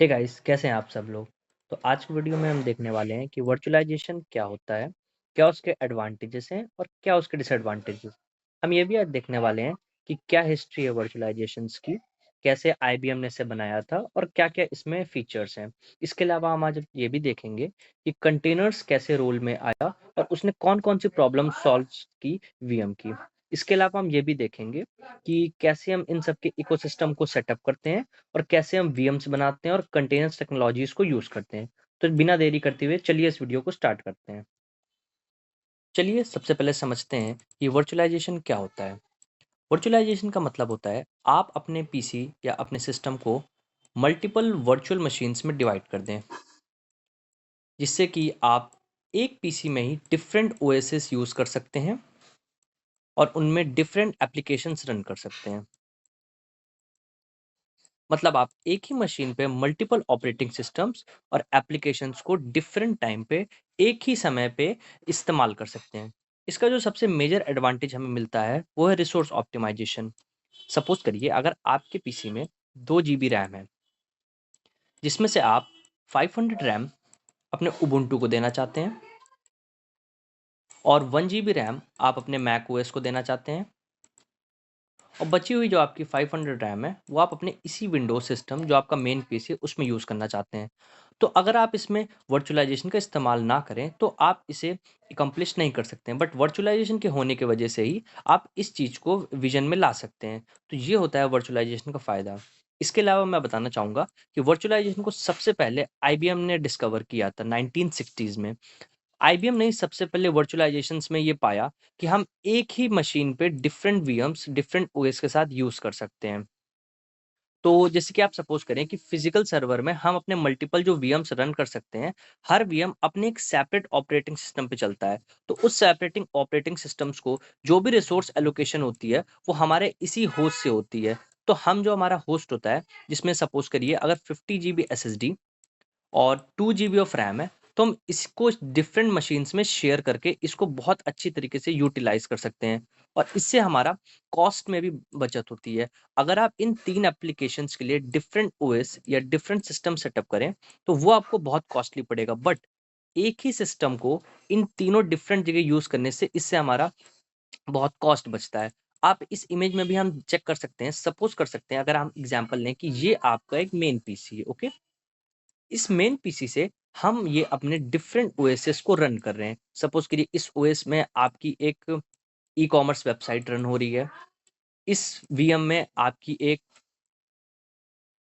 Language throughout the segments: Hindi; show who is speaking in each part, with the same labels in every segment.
Speaker 1: हे गाइस, कैसे हैं आप सब लोग? तो आज की वीडियो में हम देखने वाले हैं कि वर्चुअलाइजेशन क्या होता है, क्या उसके एडवांटेजेस हैं और क्या उसके डिसएडवांटेजेस। हम ये भी आज देखने वाले हैं कि क्या हिस्ट्री है वर्चुअलाइजेशंस की, कैसे आईबीएम ने इसे बनाया था और क्या-क्या इसमें फीचर्स हैं। इसके अलावा हम आज ये भी देखेंगे कि कंटेनर्स कैसे रोल में आया और उसने कौन-कौन सी प्रॉब्लम सॉल्व की वीएम की। इसके अलावा हम ये भी देखेंगे कि कैसे हम इन सब के इकोसिस्टम को सेटअप करते हैं और कैसे हम वीएम्स बनाते हैं और कंटेनर्स टेक्नोलॉजीज को यूज करते हैं। तो बिना देरी करते हुए चलिए इस वीडियो को स्टार्ट करते हैं। चलिए सबसे पहले समझते हैं कि वर्चुअलाइजेशन क्या होता है। वर्चुअलाइजेशन का मतलब होता है आप अपने पीसी या अपने सिस्टम को मल्टीपल वर्चुअल मशीन्स में डिवाइड कर दें, जिससे कि आप एक पीसी में ही डिफरेंट ओएसएस यूज कर सकते हैं और उनमें डिफरेंट एप्लीकेशंस रन कर सकते हैं। मतलब आप एक ही मशीन पे मल्टीपल ऑपरेटिंग सिस्टम्स और एप्लीकेशंस को डिफरेंट टाइम पे एक ही समय पे इस्तेमाल कर सकते हैं। इसका जो सबसे मेजर एडवांटेज हमें मिलता है वो है रिसोर्स ऑप्टिमाइजेशन। सपोज करिए अगर आपके पीसी में 2 GB रैम है, जिसमें से आप 500 रैम अपने उबुंटू को देना चाहते हैं और 1 GB रैम आप अपने मैक ओएस को देना चाहते हैं, और बची हुई जो आपकी 500 रैम है वो आप अपने इसी विंडोज सिस्टम जो आपका मेन पीसी है उसमें यूज़ करना चाहते हैं। तो अगर आप इसमें वर्चुअलाइजेशन का इस्तेमाल ना करें तो आप इसे एकम्प्लिश नहीं कर सकते हैं, बट वर्चुअलाइजेशन के होने की वजह से ही आप इस चीज़ को विजन में ला सकते हैं। तो ये होता है वर्चुअलाइजेशन का फ़ायदा। इसके अलावा मैं बताना चाहूँगा कि वर्चुअलाइजेशन को सबसे पहले आईबीएम ने डिस्कवर किया था 1960s में। आईबीएम ने सबसे पहले वर्चुअलाइजेशंस में ये पाया कि हम एक ही मशीन पे डिफरेंट वीएम्स डिफरेंट ओएस के साथ यूज कर सकते हैं। तो जैसे कि आप सपोज करें कि फिजिकल सर्वर में हम अपने मल्टीपल जो वीएम्स रन कर सकते हैं, हर वीएम अपने एक सेपरेट ऑपरेटिंग सिस्टम पे चलता है। तो उस सेपरेटिंग ऑपरेटिंग सिस्टम्स को जो भी रिसोर्स एलोकेशन होती है वो हमारे इसी होस्ट से होती है। तो हम जो हमारा होस्ट होता है, जिसमें सपोज करिए अगर 50 GB एसएसडी और 2 GB ऑफ रैम है, तो हम इसको डिफरेंट मशीन्स में शेयर करके इसको बहुत अच्छी तरीके से यूटिलाइज कर सकते हैं और इससे हमारा कॉस्ट में भी बचत होती है। अगर आप इन 3 एप्लीकेशंस के लिए डिफरेंट ओएस या डिफरेंट सिस्टम सेटअप करें, तो वो आपको बहुत कॉस्टली पड़ेगा, बट एक ही सिस्टम को इन तीनों डिफरेंट जगह यूज़ करने से इससे हमारा बहुत कॉस्ट बचता है। आप इस इमेज में भी हम चेक कर सकते हैं, सपोज़ कर सकते हैं अगर हम एग्ज़ाम्पल लें कि ये आपका एक मेन पीसी है, ओके? इस मेन पीसी से हम ये अपने डिफरेंट ओएसएस को रन कर रहे हैं। सपोज करिए इस ओएस में आपकी एक ई कॉमर्स वेबसाइट रन हो रही है, इस वीएम में आपकी एक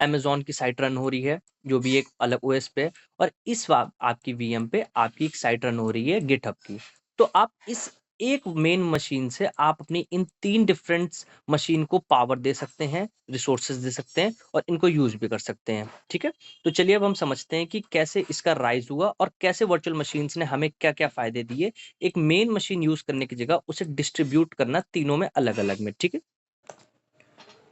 Speaker 1: अमेज़न की साइट रन हो रही है, जो भी एक अलग ओएस पे, और इस आपकी वीएम पे आपकी एक साइट रन हो रही है गिटहब की। तो आप इस एक मेन मशीन से आप अपनी इन 3 डिफरेंट मशीन को पावर दे सकते हैं, रिसोर्सेज दे सकते हैं और इनको यूज़ भी कर सकते हैं, ठीक है? तो चलिए अब हम समझते हैं कि कैसे इसका राइज़ हुआ और कैसे वर्चुअल मशीन्स ने हमें क्या-क्या फ़ायदे दिए, एक मेन मशीन यूज़ करने की जगह उसे डिस्ट्रीब्यूट करना तीनों में अलग-अलग में, ठीक है?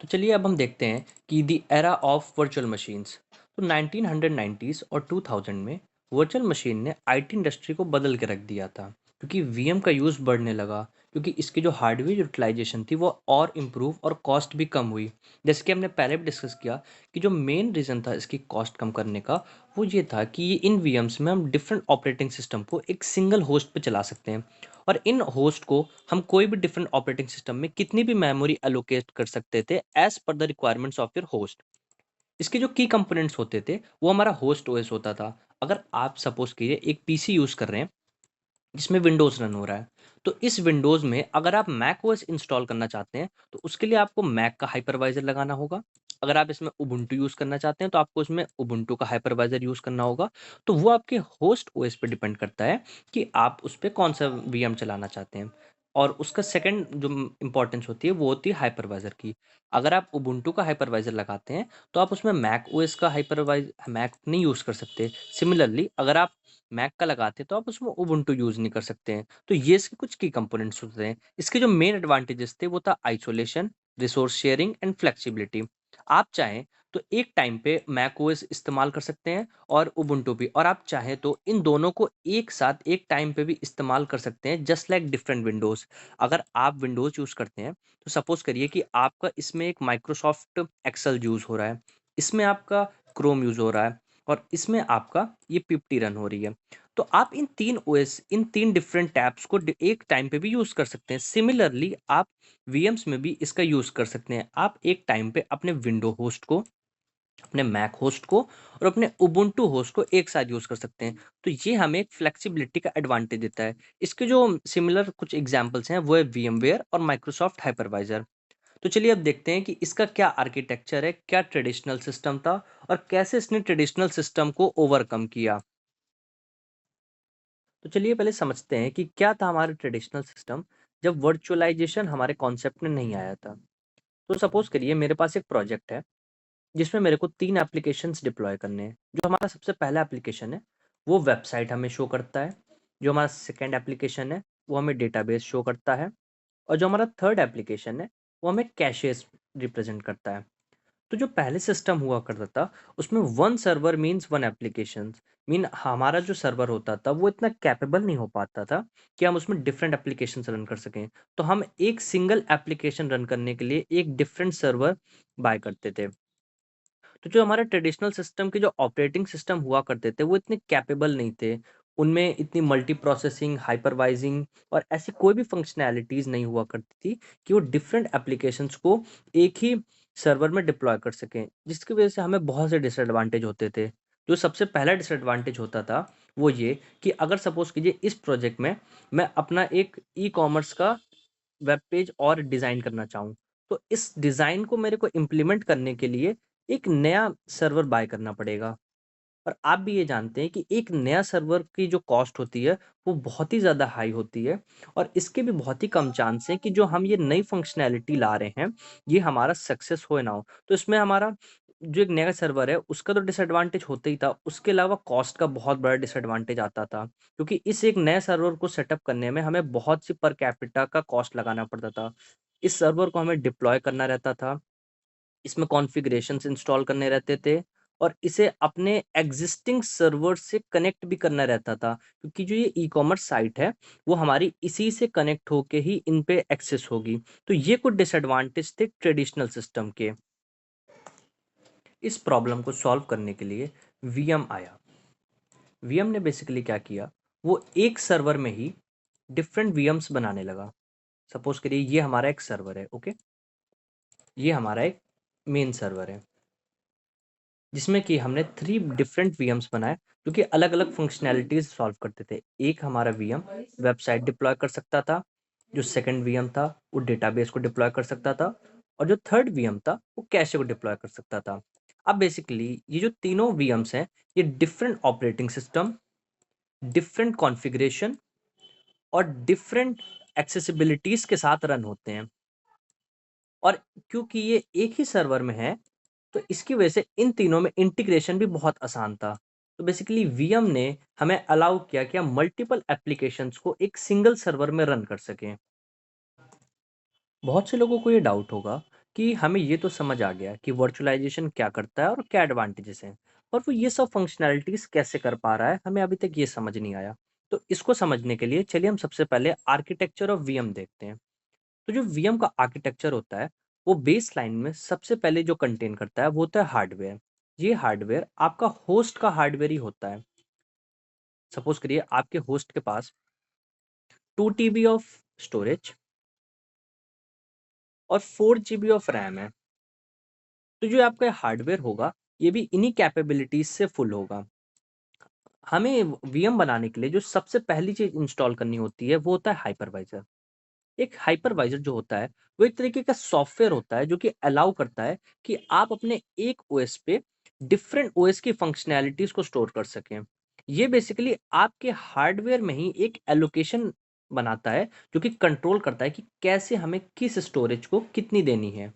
Speaker 1: तो चलिए अब हम देखते हैं कि the era of virtual machines. तो 1990s और 2000 में वर्चुअल मशीन ने आईटी इंडस्ट्री को बदल के रख दिया था, क्योंकि वीएम का यूज़ बढ़ने लगा, क्योंकि इसकी जो हार्डवेयर यूटिलाइजेशन थी वो और इम्प्रूव और कॉस्ट भी कम हुई। जैसे कि हमने पहले भी डिस्कस किया कि जो मेन रीज़न था इसकी कॉस्ट कम करने का, वो ये था कि ये इन वीएम्स में हम डिफरेंट ऑपरेटिंग सिस्टम को एक सिंगल होस्ट पे चला सकते हैं और इन होस्ट को हम कोई भी डिफरेंट ऑपरेटिंग सिस्टम में कितनी भी मेमोरी एलोकेट कर सकते थे as per the requirements of your host. इसके जो की कंपोनेंट्स होते थे वो हमारा होस्ट ओएस होता था। अगर आप सपोज कीजिए एक पीसी यूज कर रहे हैं जिसमें विंडोज़ रन हो रहा है, तो इस विंडोज़ में अगर आप मैक ओएस इंस्टॉल करना चाहते हैं, तो उसके लिए आपको मैक का हाइपरवाइज़र लगाना होगा। अगर आप इसमें उबुंटू यूज़ करना चाहते हैं, तो आपको इसमें उबुंटू का हाइपरवाइज़र यूज़ करना होगा। तो वो आपके होस्ट ओएस पे डिपेंड करता है कि आप उस पे कौन-सा वीएम चलाना चाहते हैं। और उसका सेकंड जो इम्पोर्टेंस होती है, वो होती है हाइपरवाइज़र की। अगर आप उबुंटू का हाइपरवाइज़र लगाते हैं, तो आप उसमें मैक ओएस का मैक नहीं यूज़ कर सकते। सिमिलरली अगर आप मैक का लगाते हैं तो आप उसमें उबुंटू यूज़ नहीं कर सकते हैं। तो ये इसके कुछ की कंपोनेंट्स होते हैं। इसके जो मेन एडवांटेजेस थे वो था isolation, resource sharing and flexibility. आप चाहें तो एक टाइम पे मैक ओएस इस्तेमाल कर सकते हैं और उबुंटू भी, और आप चाहें तो इन दोनों को एक साथ एक टाइम पे भी इस्तेमाल कर सकते हैं, जस्ट लाइक डिफरेंट विंडोज़। अगर आप विंडोज़ यूज़ करते हैं तो सपोज़ करिए कि आपका इसमें एक माइक्रोसॉफ्ट एक्सेल यूज़ हो रहा है। इसमें आपका क्रोम यूज़ हो रहा है और इसमें आपका ये पिप्टी रन हो रही है। तो आप इन 3 ओएस इन 3 डिफरेंट टैब्स को एक टाइम पे भी यूज़ कर सकते हैं। सिमिलरली आप वीएम्स में भी इसका यूज़ कर सकते हैं। आप एक टाइम पे अपने विंडो होस्ट को, अपने मैक होस्ट को और अपने उबुंटू होस्ट को एक साथ यूज़ कर सकते हैं। तो ये हमें एक फ्लेक्सिबिलिटी का एडवांटेज देता है। इसके जो सिमिलर कुछ एग्जांपल्स हैं वो है वीएमवेयर और माइक्रोसॉफ्ट हाइपरवाइज़र। तो चलिए अब देखते हैं कि इसका क्या आर्किटेक्चर है, क्या ट्रेडिशनल सिस्टम था और कैसे इसने ट्रेडिशनल सिस्टम को ओवरकम किया। तो चलिए पहले समझते हैं कि क्या था हमारा ट्रेडिशनल सिस्टम जब वर्चुअलाइजेशन हमारे कॉन्सेप्ट में नहीं आया था। तो सपोज करिए मेरे पास एक प्रोजेक्ट है जिसमें मेरे को 3 एप्लीकेशंस डिप्लॉय करने हैं। जो हमारा सबसे पहला एप्लीकेशन है वो वेबसाइट हमें शो करता है। जो हमारा सेकंड एप्लीकेशन है वो हमें डेटाबेस शो करता है और जो हमारा थर्ड एप्लीकेशन है वो हमें कैशेस रिप्रेजेंट करता है। तो जो पहले सिस्टम हुआ करता था उसमें one server means one application. Mean हमारा जो सर्वर होता था वो इतना कैपेबल नहीं हो पाता था कि हम उसमें डिफरेंट एप्लीकेशंस रन कर सकें। तो हम एक सिंगल एप्लीकेशन रन करने के लिए एक डिफरेंट सर्वर बाय करते थे। तो जो हमारे ट्रेडिशनल सिस्टम के जो ऑपरेटिंग सिस्टम हुआ करते थे वो इतने कैपेबल नहीं थे। उनमें इतनी मल्टी प्रोसेसिंग, हाइपरवाइजिंग और ऐसी कोई भी फंक्शनैलिटीज़ नहीं हुआ करती थी कि वो डिफरेंट एप्लीकेशंस को एक ही सर्वर में डिप्लॉय कर सकें, जिसकी वजह से हमें बहुत से डिसएडवांटेज होते थे। जो सबसे पहला डिसएडवांटेज होता था वो ये कि अगर सपोज़ कीजिए इस प्रोजेक्ट में मैं अपना एक ई-कॉमर्स का वेब पेज और डिज़ाइन करना चाहूँ, तो इस डिज़ाइन को मेरे को इम्प्लीमेंट करने के लिए एक नया सर्वर बाय करना पड़ेगा। और आप भी ये जानते हैं कि एक नया सर्वर की जो कॉस्ट होती है, वो बहुत ही ज़्यादा हाई होती है और इसके भी बहुत ही कम चांस हैं कि जो हम ये नई फंक्शनैलिटी ला रहे हैं, ये हमारा सक्सेस हो या ना हो। तो इसमें हमारा जो एक नया सर्वर है, उसका तो डिसएडवांटेज होता ही था, उसके अलावा कॉस्ट का बहुत बड़ा डिसएडवांटेज आता था। क्योंकि इस एक नए सर्वर को सेटअप करने में हमें बहुत सी पर कैपिटा का कॉस्ट लगाना पड़ता था। इस सर्वर को हमें डिप्लॉय करना रहता था, इसमें कॉन्फ़िगरेशंस इंस्टॉल करने रहते थे और इसे अपने एग्ज़िस्टिंग सर्वर से कनेक्ट भी करना रहता था, क्योंकि जो ये ई-कॉमर्स साइट है, वो हमारी इसी से कनेक्ट होके ही इन पे एक्सेस होगी। तो ये कुछ डिसएडवांटेज थे ट्रेडिशनल सिस्टम के। इस प्रॉब्लम को सॉल्व करने के लिए वीएम आया। वीएम ने बेसिकली क्या किया, वो एक सर्वर में ही डिफरेंट वीएम्स बनाने लगा। सपोज़ करिए ये हमारा एक सर्वर है, ओके? ये हमारा एक मेन सर्वर है। जिसमें कि हमने 3 डिफरेंट वीएम्स बनाए जो कि अलग-अलग फंक्शनैलिटीज़ सॉल्व करते थे। एक हमारा वीएम वेबसाइट डिप्लॉय कर सकता था, जो सेकंड वीएम था वो डेटाबेस को डिप्लॉय कर सकता था और जो थर्ड वीएम था वो कैशे को डिप्लॉय कर सकता था। अब बेसिकली ये जो तीनों वीएम्स हैं, ये different operating system, different configuration और डिफरेंट एक्सेसिबिलिटीज़ के साथ रन होते हैं। और क्योंकि ये एक ही सर्वर में है, तो इसकी वजह से इन तीनों में इंटीग्रेशन भी बहुत आसान था। तो बेसिकली वीएम ने हमें अलाउ किया कि हम मल्टीपल एप्लीकेशंस को एक सिंगल सर्वर में रन कर सकें। बहुत से लोगों को ये डाउट होगा कि हमें ये तो समझ आ गया कि वर्चुअलाइजेशन क्या करता है और क्या एडवांटेजेस हैं, पर वो ये सब फंक्शनैलिटीज़ कैसे कर पा रहा है, हमें अभी तक ये समझ नहीं आया। तो इसको समझने के लिए चलिए हम सबसे पहले आर्किटेक्चर ऑफ वीएम देखते हैं। तो जो वीएम का आर्किटेक्चर होता है, वो बेसलाइन में सबसे पहले जो कंटेन करता है वो होता है हार्डवेयर। ये हार्डवेयर आपका होस्ट का हार्डवेयर ही होता है। सपोज करिए आपके होस्ट के पास 2 टीबी ऑफ स्टोरेज और 4 जीबी ऑफ रैम है। तो जो आपका हार्डवेयर होगा, ये भी इन्हीं कैपेबिलिटीज से फुल होगा। हमें वीएम बनाने के लिए जो सबसे पहली चीज इंस्टॉल करनी होती है वो होता है हाइपरवाइजर। एक हाइपरवाइज़र जो होता है, वो एक तरीके का सॉफ्टवेयर होता है जो कि अलाउ करता है कि आप अपने एक ओएस पे डिफरेंट ओएस की फंक्शनैलिटीज़ को स्टोर कर सकें। ये बेसिकली आपके हार्डवेयर में ही एक एलोकेशन बनाता है, जो कि कंट्रोल करता है कि कैसे हमें किस स्टोरेज को कितनी देनी है।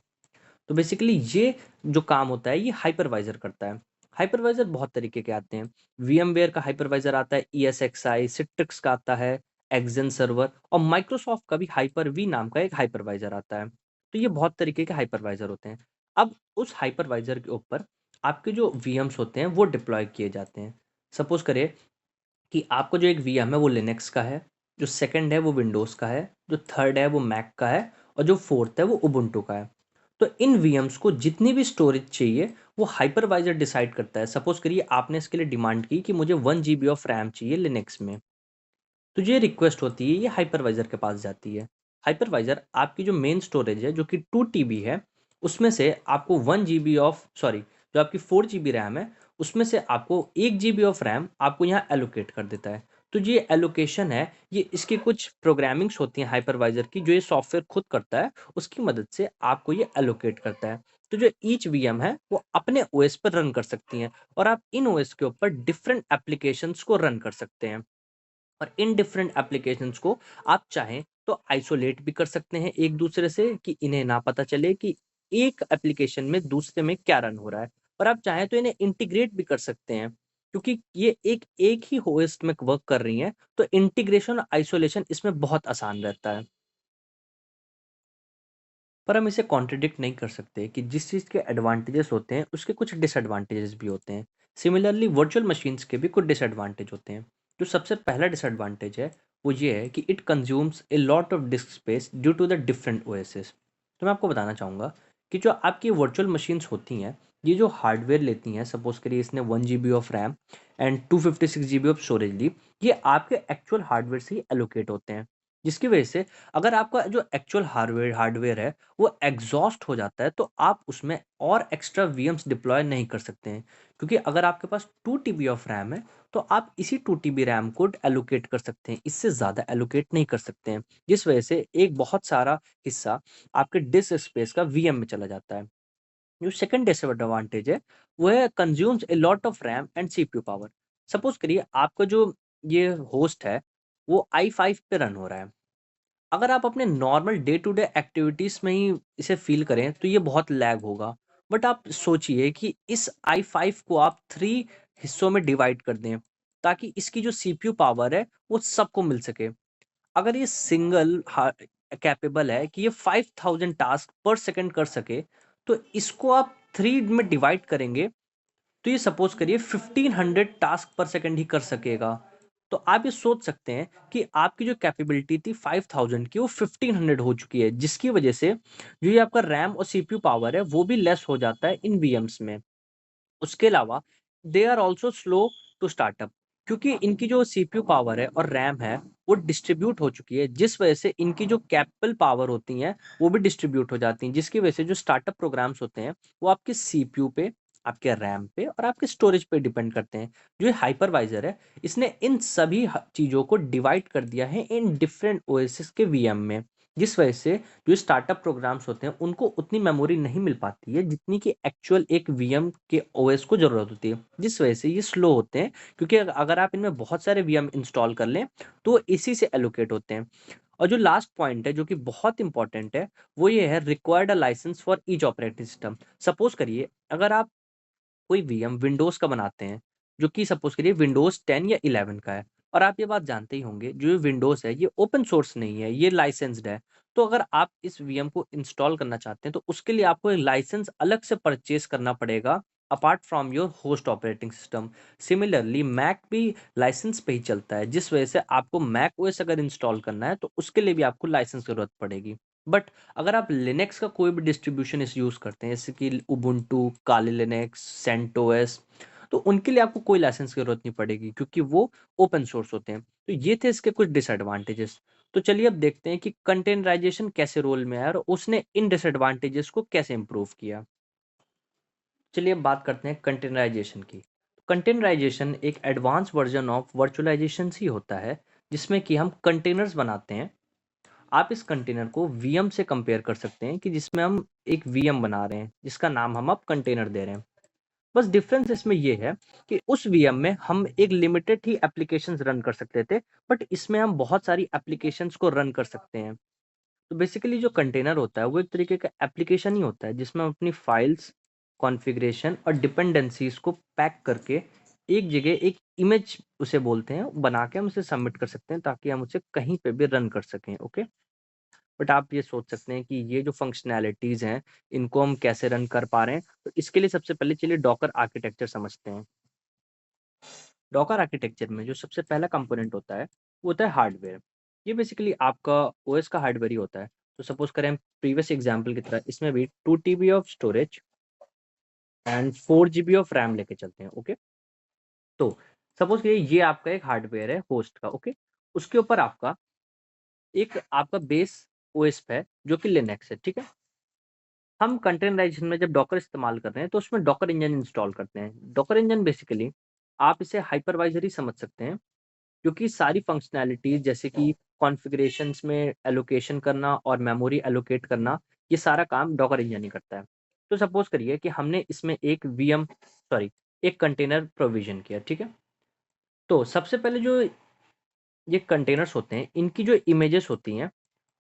Speaker 1: तो बेसिकली ये जो काम होता है ये हाइपरवाइज़र करता है। हाइपरवाइज़र बहुत तरीके के आते हैं। वीएमवेयर का हाइपरवाइज़र आता है, ईएसएक्सआई, सिट्रिक्स का आता है, एक्सेन सर्वर और माइक्रोसॉफ्ट का भी हाइपर वी नाम का एक हाइपरवाइज़र आता है। तो ये बहुत तरीके के हाइपरवाइज़र होते हैं। अब उस हाइपरवाइज़र के ऊपर आपके जो वीएम्स होते हैं वो डिप्लॉय किए जाते हैं। सपोज़ करें कि आपका जो एक वीएम है वो लिनक्स का है, जो सेकंड है वो विंडोज़ का है, जो थर्ड है वो मैक का है और जो फोर्थ है वो उबुंटू का है। तो इन वीएम्स को जितनी भी स्टोरेज चाहिए वो हाइपरवाइजर डिसाइड करता है। सपोज करिए आपने इसके लिए डिमांड की कि मुझे 1 GB ऑफ रैम चाहिए लिनक्स में, तो जो ये रिक्वेस्ट होती है ये हाइपरवाइजर के पास जाती है। हाइपरवाइजर आपकी जो मेन स्टोरेज है जो कि 2 TB है, उसमें से आपको 1 GB ऑफ सॉरी जो आपकी 4 GB रैम है उसमें से आपको 1 GB ऑफ रैम आपको यहाँ एलोकेट कर देता है। तो ये एलोकेशन है, ये इसकी कुछ प्रोग्रामिंग्स होती हैं हाइपरवाइजर की जो ये सॉफ्टवेयर खुद करता है, उसकी मदद से आपको ये एलोकेट करता है। तो जो ईच वीएम है वो अपने ओएस पर रन कर सकती हैं और आप इन ओएस के ऊपर डिफरेंट एप्लीकेशंस को रन कर सकते हैं। और इन डिफरेंट एप्लीकेशंस को आप चाहें तो आइसोलेट भी कर सकते हैं एक दूसरे से कि इन्हें ना पता चले कि एक एप्लीकेशन में दूसरे में क्या रन हो रहा है। और आप चाहें तो इन्हें इंटीग्रेट भी कर सकते हैं क्योंकि ये एक एक ही होस्ट में वर्क कर रही हैं, तो इंटीग्रेशन और आइसोलेशन इसमें बहुत आसान रहता है। पर हम इसे कॉन्ट्रडिक्ट नहीं कर सकते कि जिस चीज़ के एडवांटेजेस होते हैं उसके कुछ डिसएडवांटेजेस भी होते हैं। सिमिलरली वर्चुअल मशीन्स के भी कुछ डिसएडवांटेज होते हैं। जो सबसे पहला डिसएडवांटेज है वो ये है कि it consumes a lot of disk space due to the different OSes. तो मैं आपको बताना चाहूँगा कि जो आपकी वर्चुअल मशीन्स होती हैं ये जो हार्डवेयर लेती हैं, सपोज करिए इसने 1 GB of RAM and 256 GB of storage ली, ये आपके एक्चुअल हार्डवेयर से ही एलोकेट होते हैं। जिसकी वजह से अगर आपका जो एक्चुअल हार्डवेयर हार्डवेयर है वो एग्जॉस्ट हो जाता है तो आप उसमें और एक्स्ट्रा वीएम्स डिप्लॉय नहीं कर सकते हैं, क्योंकि अगर आपके पास 2 TB ऑफ रैम है तो आप इसी 2 TB रैम को एलोकेट कर सकते हैं, इससे ज़्यादा एलोकेट नहीं कर सकते हैं। जिस वजह से एक बहुत सारा हिस्सा आपके डिस्क स्पेस का वीएम में चला जाता है। जो सेकंड डिसएडवांटेज है वो है consumes a lot of RAM and CPU power. Suppose करिए आपका जो ये होस्ट है वो i5 पे रन हो रहा है। अगर आप अपने normal day to day activities में ही इसे फ़ील करें तो ये बहुत लैग होगा। बट आप सोचिए कि इस i5 को आप 3 हिस्सों में डिवाइड कर दें ताकि इसकी जो सीपीयू पावर है वो सबको मिल सके। अगर ये सिंगल कैपेबल है कि ये 5000 टास्क पर सेकंड कर सके, तो इसको आप 3 में डिवाइड करेंगे तो ये सपोज करिए 1500 टास्क पर सेकंड ही कर सकेगा। तो आप ये सोच सकते हैं कि आपकी जो कैपेबिलिटी थी 5000 की वो 1500 हो चुकी है, जिसकी वजह से जो ये आपका रैम और सीपीयू पावर है वो भी लेस हो जाता है इन वीएम्स में। उसके अलावा they are also slow to startup, क्योंकि इनकी जो सीपीयू पावर है और रैम है वो डिस्ट्रीब्यूट हो चुकी है, जिस वजह से इनकी जो कैपेबल पावर होती हैं वो भी डिस्ट्रीब्यूट हो जाती हैं, जिसकी वजह से जो स्टार्टअप प्रोग्राम्स होते हैं वो आपके सीपीयू पे, आपके रैम पे और आपके स्टोरेज पे डिपेंड करते हैं। जो ये हाइपरवाइजर है इसने इन सभी चीज़ों को डिवाइड कर दिया है इन डिफरेंट ओएसिस के वीएम में, जिस वजह से जो स्टार्टअप प्रोग्राम्स होते हैं उनको उतनी मेमोरी नहीं मिल पाती है जितनी कि एक्चुअल एक वीएम के ओएस को ज़रूरत होती है, जिस वजह से ये स्लो होते हैं। क्योंकि अगर आप इनमें बहुत सारे वीएम इंस्टॉल कर लें तो वो इसी से एलोकेट होते हैं। और जो लास्ट पॉइंट है जो कि बहुत इंपॉर्टेंट है वो ये है required a license for each operating system. Suppose करिए अगर आप कोई वीएम विंडोज़ का बनाते हैं, जो कि सपोज़ करिए विंडोज़ 10 या 11 का है, और आप ये बात जानते ही होंगे जो ये विंडोज़ है ये ओपन सोर्स नहीं है, ये लाइसेंस्ड है। तो अगर आप इस वीएम को इंस्टॉल करना चाहते हैं तो उसके लिए आपको एक लाइसेंस अलग से परचेज़ करना पड़ेगा apart from your host operating system. Similarly Mac भी लाइसेंस पे ही चलता है, जिस वजह से आपको मैक ओएस अगर इंस्टॉल करना है तो उसके लिए भी आपको लाइसेंस की ज़रूरत पड़ेगी। बट अगर आप लिनक्स का कोई भी डिस्ट्रीब्यूशन इस यूज़ करते हैं जैसे कि उबुंटू, काली लिनक्स, सेंटोस, तो उनके लिए आपको कोई लाइसेंस की ज़रूरत नहीं पड़ेगी क्योंकि वो ओपन सोर्स होते हैं। तो ये थे इसके कुछ डिसएडवांटेजेस। तो चलिए अब देखते हैं कि कंटेनराइजेशन कैसे रोल में आया और उसने इन डिसएडवांटेजेस को कैसे इम्प्रूव किया। चलिए अब बात करते हैं कंटेनराइजेशन की। कंटेनराइजेशन एक एडवांस वर्जन ऑफ वर्चुअलाइजेशन ही होता है जिसमें कि हम कंटेनर्स बनाते हैं। आप इस कंटेनर को वीएम से कंपेयर कर सकते हैं कि जिसमें हम एक वीएम बना रहे हैं जिसका नाम हम अब कंटेनर दे रहे हैं। बस डिफरेंस इसमें ये है कि उस वीएम में हम एक लिमिटेड ही एप्लीकेशंस रन कर सकते थे, बट इसमें हम बहुत सारी एप्लीकेशंस को रन कर सकते हैं। तो बेसिकली जो कंटेनर होता है वो एक तरीके का एप्लीकेशन ही होता है जिसमें हम अपनी फाइल्स, कॉन्फ़िगरेशन और डिपेंडेंसीज को पैक करके एक जगह एक इमेज उसे बोलते हैं बना के हम उसे सबमिट कर सकते हैं ताकि हम उसे कहीं पे भी रन कर सकें। ओके, बट आप ये सोच सकते हैं कि ये जो फंक्शनैलिटीज़ हैं, इनको हम कैसे रन कर पा रहे हैं? तो इसके लिए सबसे पहले चलिए डॉकर आर्किटेक्चर समझते हैं। डॉकर आर्किटेक्चर में जो सबसे पहला कंपोनेंट होता है, वो होता है हार्डवेयर। ये बेसिकली आपका ओएस का हार्डवेयर ही होता है। तो सपोज करें हम प्रीवियस एग्जाम्पल की तरह इसमें भी 2 TB of storage and 4 GB of RAM लेके चलते हैं। ओके, तो सपोज करिए ये आपका एक हार्डवेयर है होस्ट का। ओके, उसके ऊपर आपका बेस ओएस है जो कि लिनक्स है। ठीक है, हम कंटेनराइजेशन में जब डॉकर इस्तेमाल कर रहे हैं तो उसमें डॉकर इंजन इंस्टॉल करते हैं। डॉकर इंजन बेसिकली आप इसे हाइपरवाइजर ही समझ सकते हैं, क्योंकि सारी फंक्शनैलिटीज जैसे कि कॉन्फ़िगरेशंस में एलोकेशन करना और मेमोरी एलोकेट करना, ये सारा काम डॉकर इंजन ही करता है। तो सपोज करिए कि हमने इसमें एक कंटेनर प्रोविजन किया। ठीक है, तो सबसे पहले जो ये कंटेनर्स होते हैं इनकी जो इमेजेस होती हैं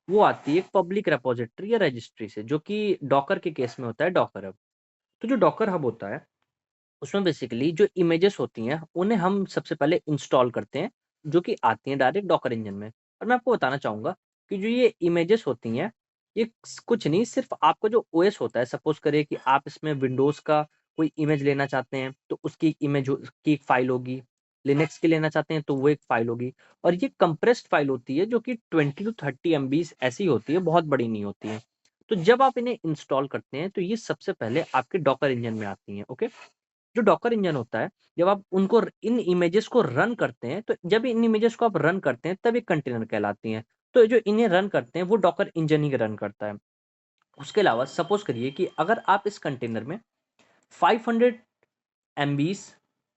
Speaker 1: वो आती है एक पब्लिक रेपोजिटरी या रजिस्ट्री से, जो कि डॉकर के केस में होता है डॉकर हब। तो जो डॉकर हब होता है उसमें बेसिकली जो इमेजेस होती हैं उन्हें हम सबसे पहले इंस्टॉल करते हैं, जो कि आती हैं डायरेक्ट डॉकर इंजन में। और मैं आपको बताना चाहूँगा कि जो ये इमेजेस होती हैं ये कुछ नहीं, सिर्फ आपका जो ओएस होता है, सपोज करिए कि आप इसमें विंडोज़ का कोई इमेज लेना चाहते हैं तो उसकी इमेज की एक फाइल होगी, लिनक्स की लेना चाहते हैं तो वो एक फाइल होगी, और ये कंप्रेस्ड फाइल होती है जो कि 20 to 30 MB ऐसी होती है, बहुत बड़ी नहीं होती है। तो जब आप इन्हें इंस्टॉल करते हैं तो ये सबसे पहले आपके डॉकर इंजन में आती हैं। ओके, जो डॉकर इंजन होता है, जब आप उनको इन इमेजेस को रन करते हैं, तो जब इन इमेजेस को आप रन करते हैं तब ये कंटेनर कहलाती हैं। तो जो इन्हें रन करते हैं वो डॉकर इंजन ही रन करता है। उसके अलावा सपोज करिए कि अगर आप इस कंटेनर में 500 एमबीज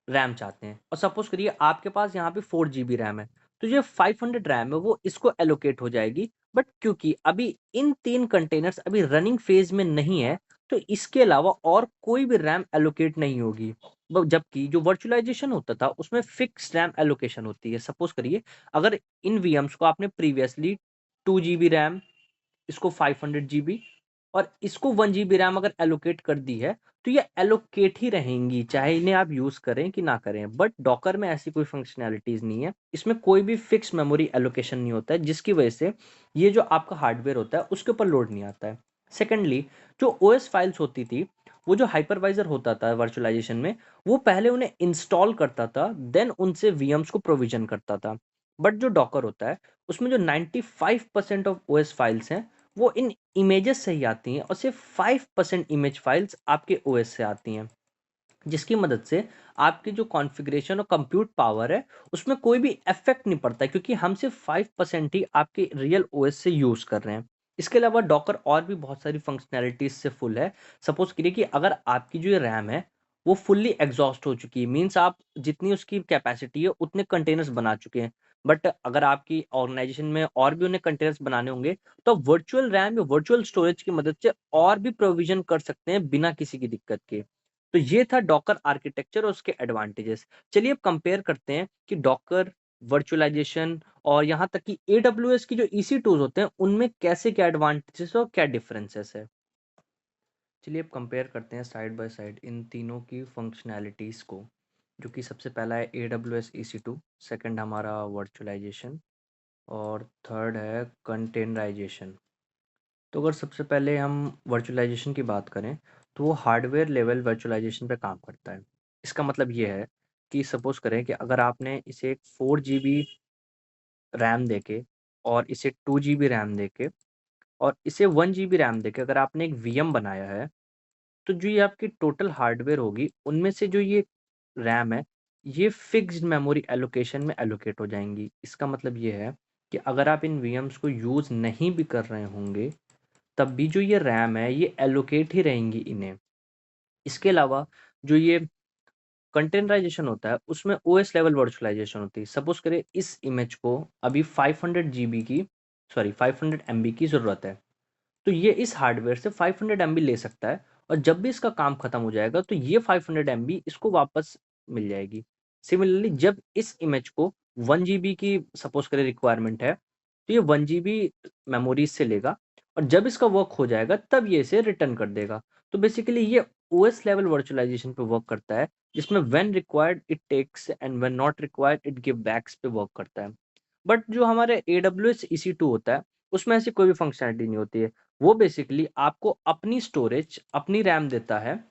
Speaker 1: रैम चाहते हैं और सपोज करिए आपके पास यहाँ पे 4 GB रैम है, तो जो 500 रैम है वो इसको एलोकेट हो जाएगी। बट क्योंकि अभी इन 3 कंटेनर्स अभी रनिंग फेज में नहीं है, तो इसके अलावा और कोई भी रैम एलोकेट नहीं होगी। जबकि जो वर्चुअलाइजेशन होता था उसमें फिक्स रैम एलोकेशन होती है। सपोज करिए अगर इन वीएम्स को आपने प्रीवियसली 2 GB रैम, इसको 500 GB और इसको 1 GB रैम अगर एलोकेट कर दी है, तो ये एलोकेट ही रहेंगी चाहे इन्हें आप यूज करें कि ना करें। बट डॉकर में ऐसी कोई फंक्शनैलिटीज नहीं है, इसमें कोई भी फिक्स मेमोरी एलोकेशन नहीं होता है, जिसकी वजह से ये जो आपका हार्डवेयर होता है उसके ऊपर लोड नहीं आता है। सेकेंडली, जो ओएस फाइल्स होती थी, वो जो हाइपरवाइजर होता था वर्चुअलाइजेशन में, वो पहले उन्हें इंस्टॉल करता था, देन उनसे वीएम्स को प्रोविजन करता था। बट जो डॉकर होता है उसमें जो 95% ऑफ ओएस फाइल्स हैं वो इन इमेजेस से ही आती हैं, और सिर्फ 5% इमेज फाइल्स आपके ओएस से आती हैं, जिसकी मदद से आपकी जो कॉन्फ़िगरेशन और कंप्यूट पावर है उसमें कोई भी इफेक्ट नहीं पड़ता है, क्योंकि हम सिर्फ 5% ही आपके रियल ओएस से यूज़ कर रहे हैं। इसके अलावा डॉकर और भी बहुत सारी फंक्शनैलिटीज से फुल है। सपोज करिए कि अगर आपकी जो ये रैम है वो फुल्ली एग्जॉस्ट हो चुकी है, मीन्स आप जितनी उसकी कैपेसिटी है उतने कंटेनर्स बना चुके हैं, बट अगर आपकी ऑर्गेनाइजेशन में और भी उन्हें कंटेनर्स बनाने होंगे, तो वर्चुअल रैम या वर्चुअल स्टोरेज की मदद से और भी प्रोविजन कर सकते हैं बिना किसी की दिक्कत के। तो ये था डॉकर आर्किटेक्चर और उसके एडवांटेजेस। चलिए अब कंपेयर करते हैं कि डॉकर, वर्चुअलाइजेशन और यहाँ तक कि एडब्ल्यूएस की जो ईसी टूल्स होते हैं उनमें कैसे क्या एडवांटेजेस और क्या डिफरेंसेस है। चलिए अब कंपेयर करते हैं साइड बाय साइड इन तीनों की फंक्शनैलिटीज़ को, जो कि सबसे पहला है AWS EC2, सेकंड हमारा वर्चुअलाइजेशन और थर्ड है कंटेनराइजेशन। तो अगर सबसे पहले हम वर्चुअलाइजेशन की बात करें तो वो हार्डवेयर लेवल वर्चुअलाइजेशन पे काम करता है। इसका मतलब ये है कि सपोज़ करें कि अगर आपने इसे 4 GB रैम देके और इसे 2 GB रैम देके और इसे 1 GB रैम देके अगर आपने एक वीएम बनाया है, तो जो ये आपकी टोटल हार्डवेयर होगी उनमें से जो ये रैम है ये फिक्स्ड मेमोरी एलोकेशन में एलोकेट हो जाएंगी। इसका मतलब ये है कि अगर आप इन वीएम्स को यूज़ नहीं भी कर रहे होंगे तब भी जो ये रैम है ये एलोकेट ही रहेंगी इन्हें। इसके अलावा जो ये कंटेनराइजेशन होता है उसमें ओएस लेवल वर्चुअलाइजेशन होती है। सपोज करें इस इमेज को अभी 500 एमबी की ज़रूरत है, तो ये इस हार्डवेयर से 500 एमबी ले सकता है, और जब भी इसका काम खत्म हो जाएगा तो ये 500 एमबी इसको वापस मिल जाएगी। सिमिलरली जब इस इमेज को 1 GB की सपोज करें रिक्वायरमेंट है, तो ये 1 GB मेमोरी से लेगा, और जब इसका वर्क हो जाएगा तब ये इसे रिटर्न कर देगा। तो बेसिकली ये ओएस लेवल वर्चुअलाइजेशन पे वर्क करता है, जिसमें when required it takes and when not required it gives backs पे वर्क करता है। बट जो हमारे AWS EC2 होता है उसमें ऐसी कोई भी फंक्शनैलिटी नहीं होती है। वो बेसिकली आपको अपनी स्टोरेज, अपनी रैम देता है,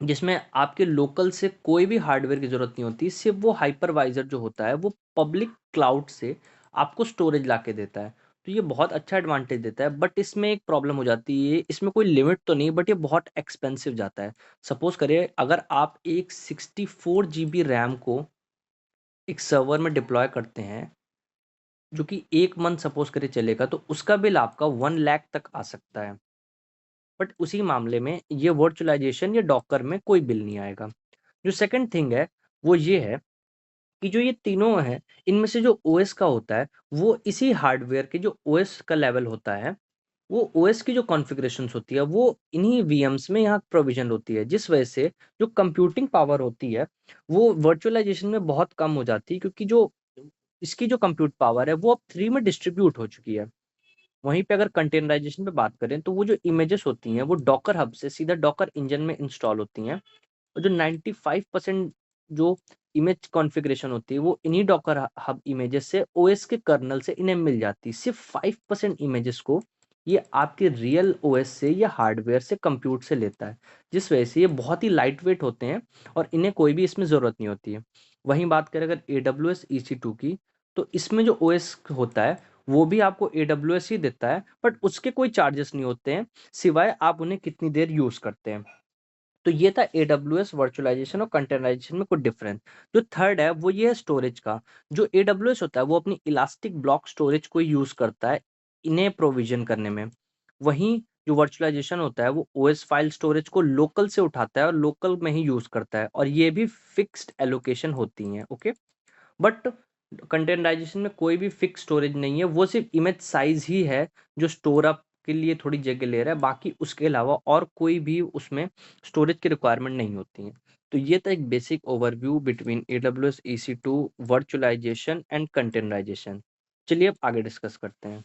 Speaker 1: जिसमें आपके लोकल से कोई भी हार्डवेयर की ज़रूरत नहीं होती। सिर्फ वो हाइपरवाइज़र जो होता है वो पब्लिक क्लाउड से आपको स्टोरेज ला के देता है। तो ये बहुत अच्छा एडवांटेज देता है, बट इसमें एक प्रॉब्लम हो जाती है, इसमें कोई लिमिट तो नहीं, बट ये बहुत एक्सपेंसिव जाता है। सपोज करिए अगर आप एक 64 जीबी रैम को एक सर्वर में डिप्लॉय करते हैं, जो कि 1 मंथ सपोज करिए चलेगा, तो उसका बिल आपका 1 लाख तक आ सकता है। बट उसी मामले में ये वर्चुअलाइजेशन या डॉकर में कोई बिल नहीं आएगा। जो सेकंड थिंग है, वो ये है कि जो ये तीनों हैं, इनमें से जो ओएस का होता है, वो इसी हार्डवेयर के जो ओएस का लेवल होता है, वो ओएस की जो कॉन्फ़िगरेशंस होती है, वो इन्हीं वीएम्स में यहाँ प्रोविज़न होती है, जिस वजह से जो कंप्यूटिंग पावर होती है, वो वर्चुअलाइजेशन में बहुत कम हो जाती है, क्योंकि जो इसकी जो कंप्यूट पावर है, वो अब 3 में डिस्ट्रीब्यूट हो चुकी है। वहीं पे अगर कंटेनराइजेशन पे बात करें, तो वो जो इमेजेस होती हैं, वो डॉकर हब से सीधा डॉकर इंजन में इंस्टॉल होती हैं। और जो 95% जो इमेज कॉन्फ़िगरेशन होती है, वो इन्हीं डॉकर हब इमेजेस से ओएस के कर्नेल से इन्हें मिल जाती है। सिर्फ़ 5% इमेजेस को ये आपके रियल ओएस से या हार्डवेयर से कंप्यूट से लेता है, जिस वजह से ये बहुत ही लाइट वेट होते हैं और इन्हें कोई भी इसमें ज़रूरत नहीं होती है। वहीं बात करें अगर एडब्ल्यूएस EC2 की, तो इसमें जो ओएस होता है, वो भी आपको एडब्ल्यूएस ही देता है, बट उसके कोई चार्जेस नहीं होते हैं, सिवाय आप उन्हें कितनी देर यूज़ करते हैं। तो ये था एडब्ल्यूएस वर्चुअलाइजेशन और कंटेनराइजेशन में कुछ डिफरेंस। जो थर्ड है वो ये है स्टोरेज का। जो एडब्ल्यूएस होता है वो अपनी इलास्टिक ब्लॉक स्टोरेज को यूज करता है इन्हें प्रोविजन करने में। वहीं जो वर्चुअलाइजेशन होता है वो ओएस फाइल स्टोरेज को लोकल से उठाता है और लोकल में ही यूज करता है, और ये भी फिक्स्ड एलोकेशन होती हैं। ओके, बट कंटेनराइजेशन में कोई भी फिक्स स्टोरेज नहीं है, वो सिर्फ इमेज साइज ही है जो स्टोर अप के लिए थोड़ी जगह ले रहा है, बाकी उसके अलावा और कोई भी उसमें स्टोरेज की रिक्वायरमेंट नहीं होती है। तो ये था एक basic overview between AWS EC2 virtualization and containerization. चलिए अब आगे डिस्कस करते हैं।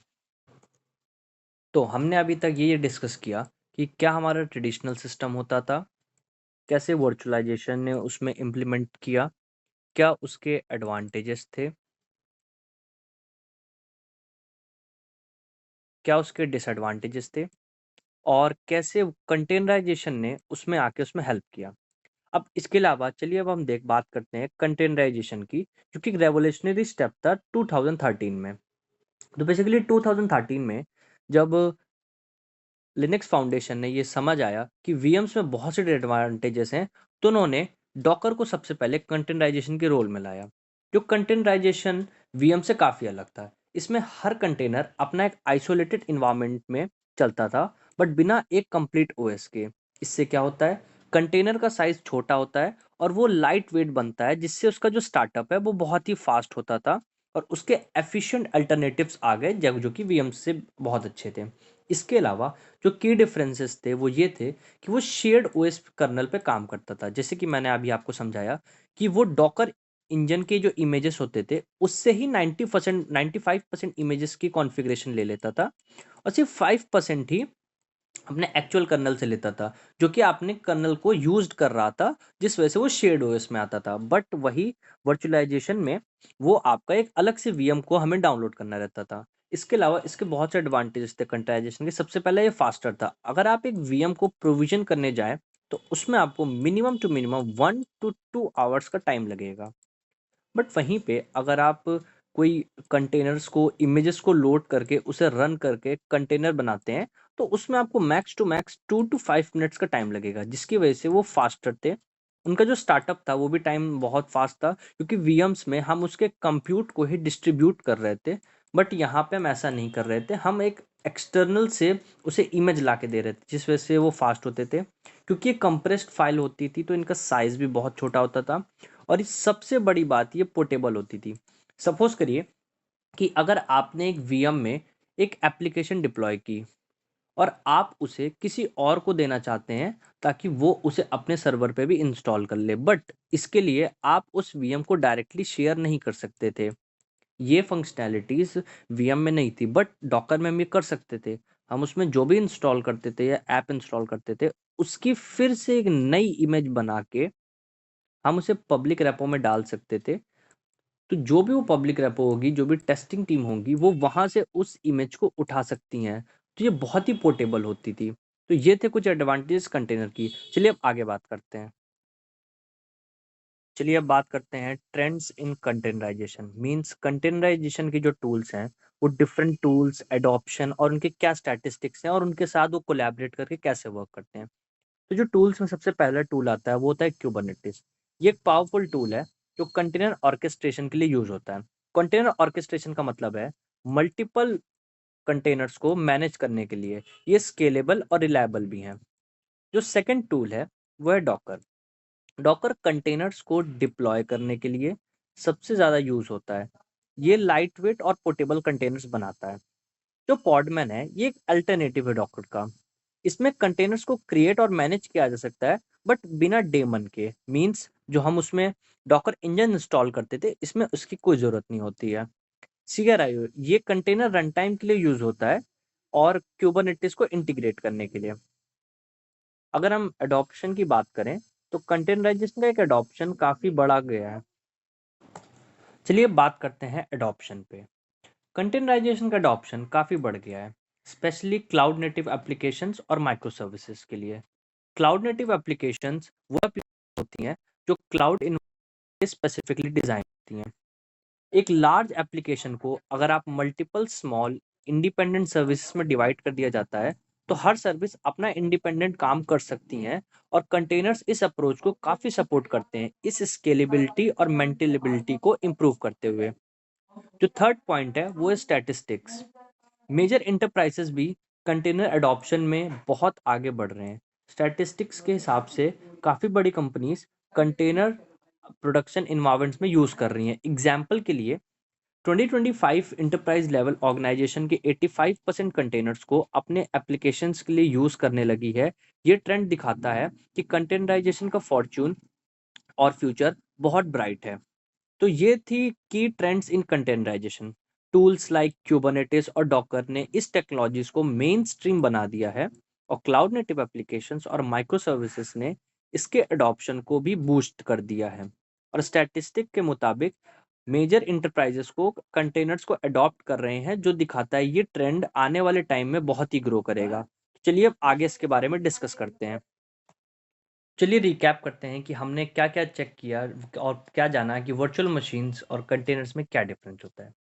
Speaker 1: तो हमने अभी तक ये डिस्कस किया कि क्या हमारा ट्रेडिशनल सिस्टम होता था, कैसे वर्चुअलाइजेशन ने उसमें इम्प्लीमेंट किया, क्या उसके एडवांटेजेस थे, क्या उसके डिसएडवांटेजेस थे, और कैसे कंटेनराइजेशन ने उसमें आके उसमें हेल्प किया। अब इसके अलावा चलिए अब हम बात करते हैं कंटेनराइजेशन की, जो कि एक रेवोल्यूशनरी स्टेप था 2013 में। तो बेसिकली 2013 में जब लिनक्स फाउंडेशन ने ये समझ आया कि वीएम्स में बहुत से एडवांटेजेस हैं, तो उन्होंने डॉकर को सबसे पहले कंटेनराइजेशन के रोल में लाया। जो कंटेनराइजेशन वीएम से काफ़ी अलग था। इसमें हर कंटेनर अपना एक आइसोलेटेड इन्वायरमेंट में चलता था, बट बिना एक कंप्लीट ओएस के। इससे क्या होता है, कंटेनर का साइज छोटा होता है और वो लाइट वेट बनता है, जिससे उसका जो स्टार्टअप है वो बहुत ही फास्ट होता था, और उसके एफिशिएंट अल्टरनेटिव्स आ गए जो कि वीएम से बहुत अच्छे थे। इसके अलावा जो की डिफरेंसेस थे वो ये थे कि वो शेयर्ड ओएस कर्नल पे काम करता था। जैसे कि मैंने अभी आपको समझाया कि वो डॉकर इंजन के जो इमेजेस होते थे, उससे ही 90% 95% इमेजेस की कॉन्फ़िगरेशन ले लेता था, और सिर्फ 5% ही अपने एक्चुअल कर्नल से लेता था, जो कि आपने कर्नल को यूज्ड कर रहा था, जिस वजह से वो शेयर्ड ओएस में आता था। बट वही वर्चुअलाइजेशन में वो आपका एक अलग से वीएम को हमें डाउनलोड करना रहता था। इसके अलावा इसके बहुत से एडवांटेजेस थे कंटेनराइजेशन के। सबसे पहले ये फास्टर था। अगर आप एक वीएम को प्रोविजन करने जाएँ, तो उसमें आपको minimum to minimum 1 to 2 hours का टाइम लगेगा। बट वहीं पे अगर आप कोई कंटेनर्स को इमेजेस को लोड करके उसे रन करके कंटेनर बनाते हैं, तो उसमें आपको max to max 2 to 5 minutes का टाइम लगेगा, जिसकी वजह से वो फास्टर थे। उनका जो स्टार्टअप था वो भी टाइम बहुत फास्ट था, क्योंकि वीएम्स में हम उसके कंप्यूट को ही डिस्ट्रीब्यूट कर रहे थे। बट यहाँ पे हम ऐसा नहीं कर रहे थे, हम एक एक्सटर्नल से उसे इमेज ला के दे रहे थे, जिस वजह से वो फास्ट होते थे। क्योंकि ये कंप्रेस्ड फाइल होती थी, तो इनका साइज भी बहुत छोटा होता था, और इस सबसे बड़ी बात ये पोर्टेबल होती थी। सपोज करिए कि अगर आपने एक वीएम में एक एप्लीकेशन डिप्लॉय की और आप उसे किसी और को देना चाहते हैं, ताकि वो उसे अपने सर्वर पे भी इंस्टॉल कर ले, बट इसके लिए आप उस वीएम को डायरेक्टली शेयर नहीं कर सकते थे। ये फंक्शनैलिटीज वीएम में नहीं थी, बट डॉकर में हम ये कर सकते थे। हम उसमें जो भी इंस्टॉल करते थे या ऐप इंस्टॉल करते थे, उसकी फिर से एक नई इमेज बना के हम उसे पब्लिक रेपो में डाल सकते थे। तो जो भी वो पब्लिक रेपो होगी, जो भी टेस्टिंग टीम होंगी, वो वहाँ से उस इमेज को उठा सकती हैं। तो ये बहुत ही पोर्टेबल होती थी। तो ये थे कुछ एडवांटेज कंटेनर की। चलिए अब आगे बात करते हैं। चलिए अब बात करते हैं trends in containerization. Means containerization के जो टूल्स हैं वो डिफरेंट टूल्स, एडॉप्शन और उनके क्या स्टैटिस्टिक्स हैं और उनके साथ वो कोलैबोरेट करके कैसे वर्क करते हैं। तो जो टूल्स में सबसे पहला टूल आता है वो होता है क्यूबरनेटिस। ये एक पावरफुल टूल है जो कंटेनर ऑर्केस्ट्रेशन के लिए यूज होता है। कंटेनर ऑर्केस्ट्रेशन का मतलब है मल्टीपल कंटेनर्स को मैनेज करने के लिए। ये स्केलेबल और रिलायबल भी हैं। जो सेकंड टूल है वो है डॉकर। डॉकर कंटेनर्स को डिप्लॉय करने के लिए सबसे ज़्यादा यूज होता है। ये लाइट वेट और पोर्टेबल कंटेनर्स बनाता है। जो पॉडमैन है ये एक अल्टरनेटिव है डॉकर का। इसमें कंटेनर्स को क्रिएट और मैनेज किया जा सकता है बट बिना डेमन के। मींस जो हम उसमें डॉकर इंजन इंस्टॉल करते थे इसमें उसकी कोई ज़रूरत नहीं होती है। सीआरआईओ ये कंटेनर रन टाइम के लिए यूज होता है और क्यूबरनेटिस को इंटीग्रेट करने के लिए। अगर हम अडॉप्शन की बात करें तो कंटेनराइजेशन का एक अडॉप्शन काफ़ी बढ़ा गया है। चलिए बात करते हैं अडॉप्शन पे। कंटेनराइजेशन का अडॉप्शन काफ़ी बढ़ गया है, स्पेशली क्लाउड नेटिव एप्लीकेशंस और माइक्रो सर्विसेज के लिए। क्लाउड नेटिव एप्लीकेशंस वो एप्लीकेशन होती हैं जो क्लाउड इन्वायरमेंट स्पेसिफिकली डिज़ाइन होती हैं। एक लार्ज एप्लीकेशन को अगर आप मल्टीपल स्मॉल इंडिपेंडेंट सर्विसेज में डिवाइड कर दिया जाता है तो हर सर्विस अपना इंडिपेंडेंट काम कर सकती हैं और कंटेनर्स इस अप्रोच को काफ़ी सपोर्ट करते हैं, इस स्केलेबिलिटी और मेंटेनेबिलिटी को इम्प्रूव करते हुए। जो थर्ड पॉइंट है वो है स्टैटिस्टिक्स। मेजर इंटरप्राइजेस भी कंटेनर अडॉप्शन में बहुत आगे बढ़ रहे हैं। स्टैटिस्टिक्स के हिसाब से काफ़ी बड़ी कंपनीज कंटेनर प्रोडक्शन इन्वायरमेंट्स में यूज़ कर रही हैं। एग्जाम्पल के लिए 2025 इंटरप्राइज लेवल ऑर्गेनाइजेशन के 85% कंटेनर्स को अपने एप्लीकेशंस के लिए यूज़ करने लगी है। ये ट्रेंड दिखाता है कि कंटेनराइजेशन का फॉर्च्यून और फ्यूचर बहुत ब्राइट है। तो ये थी की trends in containerization. Tools like Kubernetes और डॉकर ने इस टेक्नोलॉजीज को मेन स्ट्रीम बना दिया है और क्लाउड नेटिव एप्लीकेशंस और माइक्रो सर्विसेज ने इसके अडॉप्शन को भी बूस्ट कर दिया है। और स्टैटिस्टिक के मुताबिक मेजर इंटरप्राइजेस को कंटेनर्स को अडॉप्ट कर रहे हैं, जो दिखाता है ये ट्रेंड आने वाले टाइम में बहुत ही ग्रो करेगा। चलिए अब आगे इसके बारे में डिस्कस करते हैं। चलिए रिकैप करते हैं कि हमने क्या-क्या चेक किया और क्या जाना कि वर्चुअल मशीन्स और कंटेनर्स में क्या डिफरेंस होता है।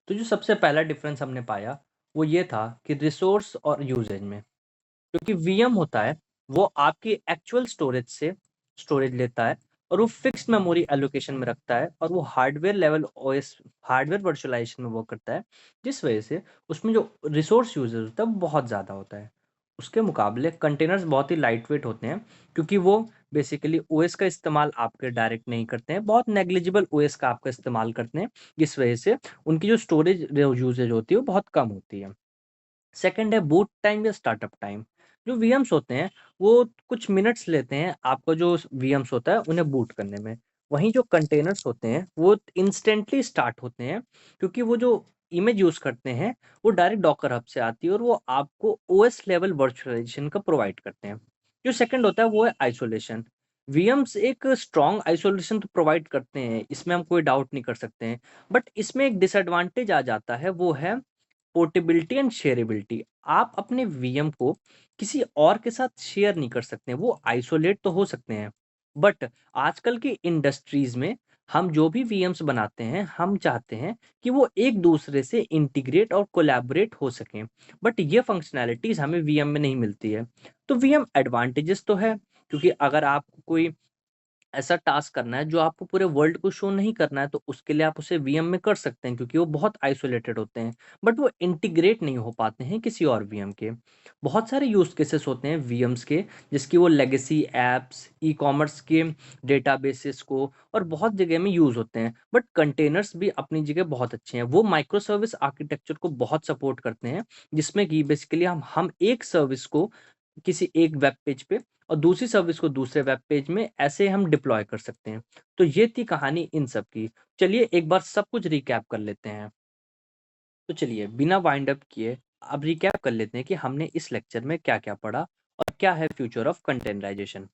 Speaker 1: तो जो सबसे पहला डिफरेंस हमने पाया वो ये था कि रिसोर्स और यूजेज में। क्योंकि वीएम होता है वो आपकी एक्चुअल स्टोरेज से स्टोरेज लेता है और वो फिक्स्ड मेमोरी एलोकेशन में रखता है और वो hardware level OS hardware virtualization में वर्क करता है, जिस वजह से उसमें जो रिसोर्स यूजेज होता है वो बहुत ज़्यादा होता है। उसके मुकाबले कंटेनर्स बहुत ही लाइट वेट होते हैं क्योंकि वो बेसिकली ओएस का इस्तेमाल आपके डायरेक्ट नहीं करते हैं, बहुत नेग्लिजिबल ओएस का आपका इस्तेमाल करते हैं, जिस वजह से उनकी जो स्टोरेज यूजेज होती है वो बहुत कम होती है। सेकंड है बूट टाइम या स्टार्टअप टाइम। जो वीएम्स होते हैं वो कुछ मिनट्स लेते हैं आपका जो वीएम्स होता है उन्हें बूट करने में। वहीं जो कंटेनर्स होते हैं वो इंस्टेंटली स्टार्ट होते हैं क्योंकि वो जो इमेज यूज करते हैं वो डायरेक्ट डॉकर हब से आती है और वो आपको ओएस लेवल वर्चुअलाइजेशन का प्रोवाइड करते हैं। जो सेकंड होता है वो है आइसोलेशन। वीएम्स एक स्ट्रॉन्ग आइसोलेशन तो प्रोवाइड करते हैं, इसमें हम कोई डाउट नहीं कर सकते हैं। बट इसमें एक डिसएडवांटेज आ जाता है, वो है पोर्टेबिलिटी एंड शेयरेबिलिटी। आप अपने वीएम को किसी और के साथ शेयर नहीं कर सकते, वो आइसोलेट तो हो सकते हैं बट आजकल की इंडस्ट्रीज में हम जो भी वीएम्स बनाते हैं हम चाहते हैं कि वो एक दूसरे से इंटीग्रेट और कोलैबोरेट हो सकें, बट ये फंक्शनैलिटीज हमें वीएम में नहीं मिलती है। तो वीएम एडवांटेजेस तो है क्योंकि अगर आपको कोई ऐसा टास्क करना है जो आपको पूरे वर्ल्ड को शो नहीं करना है तो उसके लिए आप उसे वीएम में कर सकते हैं क्योंकि वो बहुत आइसोलेटेड होते हैं, बट वो इंटीग्रेट नहीं हो पाते हैं किसी और वीएम के। बहुत सारे यूज केसेस होते हैं वीएम्स के जिसकी वो लेगेसी एप्स, ई कॉमर्स के डेटाबेसेस को और बहुत जगह में यूज होते हैं। बट कंटेनर्स भी अपनी जगह बहुत अच्छे हैं, वो माइक्रो सर्विस आर्किटेक्चर को बहुत सपोर्ट करते हैं, जिसमें कि बेसिकली हम एक सर्विस को किसी एक वेब पेज पे और दूसरी सर्विस को दूसरे वेब पेज में ऐसे हम डिप्लॉय कर सकते हैं। तो ये थी कहानी इन सब की। चलिए एक बार सब कुछ रिकैप कर लेते हैं। तो चलिए बिना वाइंड अप किए अब रिकैप कर लेते हैं कि हमने इस लेक्चर में क्या-क्या पढ़ा और क्या है फ्यूचर ऑफ कंटेनराइजेशन।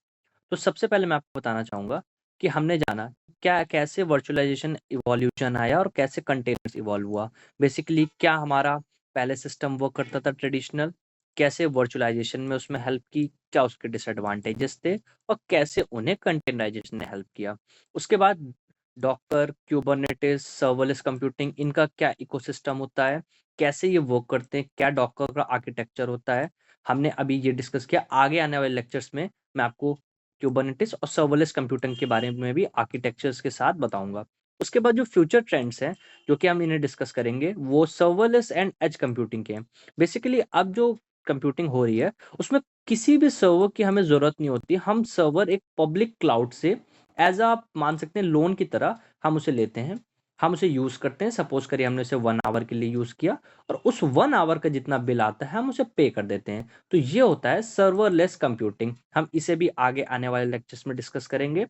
Speaker 1: तो सबसे पहले मैं आपको बताना चाहूँगा कि हमने जाना क्या कैसे वर्चुअलाइजेशन इवोल्यूशन आया और कैसे कंटेनर्स इवॉल्व हुआ। बेसिकली क्या हमारा पहले सिस्टम वर्क करता था ट्रेडिशनल, कैसे वर्चुअलाइजेशन में उसमें हेल्प की, क्या उसके डिसएडवांटेजेस थे और कैसे उन्हें कंटेनराइजेशन ने हेल्प किया। उसके बाद डॉकर, क्यूबरनेटिस, सर्वरलेस कंप्यूटिंग, इनका क्या इकोसिस्टम होता है, कैसे ये वर्क करते हैं, क्या डॉकर का आर्किटेक्चर होता है, हमने अभी ये डिस्कस किया। आगे आने वाले लेक्चर्स में मैं आपको क्यूबरनेटिस और सर्वरलेस कंप्यूटिंग के बारे में भी आर्किटेक्चर्स के साथ बताऊंगा। उसके बाद जो फ्यूचर ट्रेंड्स हैं, जो कि हम इन्हें डिस्कस करेंगे, वो सर्वरलेस एंड एज कंप्यूटिंग के हैं। बेसिकली अब जो कंप्यूटिंग हो रही है, उसमें किसी भी सर्वर की हमें ज़रूरत नहीं होती। हम सर्वर एक पब्लिक क्लाउड से एज़ आप मान सकते हैं लोन की तरह हम उसे लेते हैं, हम उसे यूज़ करते हैं। सपोज़ करिए हमने उसे 1 आवर के लिए यूज़ किया और उस 1 आवर का जितना बिल आता है हम उसे पे कर देते हैं। तो ये होता है सर्वरलेस कंप्यूटिंग। हम इसे भी आगे आने वाले लेक्चर्स में डिस्कस करेंगे।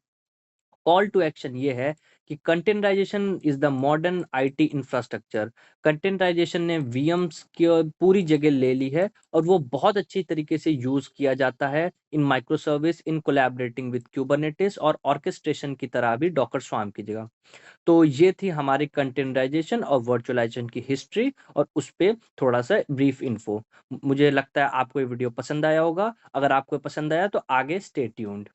Speaker 1: कॉल टू एक्शन ये है कि containerization is the modern IT infrastructure. Containerization ने वीएम्स की पूरी जगह ले ली है और वो बहुत अच्छी तरीके से यूज किया जाता है in micro service, in collaborating with Kubernetes और ऑर्केस्ट्रेशन की तरह भी डॉकर स्वार्म की जगह। तो ये थी हमारी कंटेनराइजेशन और वर्चुअलाइजेशन की हिस्ट्री और उस पे थोड़ा सा ब्रीफ इन्फो। मुझे लगता है आपको ये वीडियो पसंद आया होगा। अगर आपको पसंद आया तो आगे स्टे ट्यून्ड।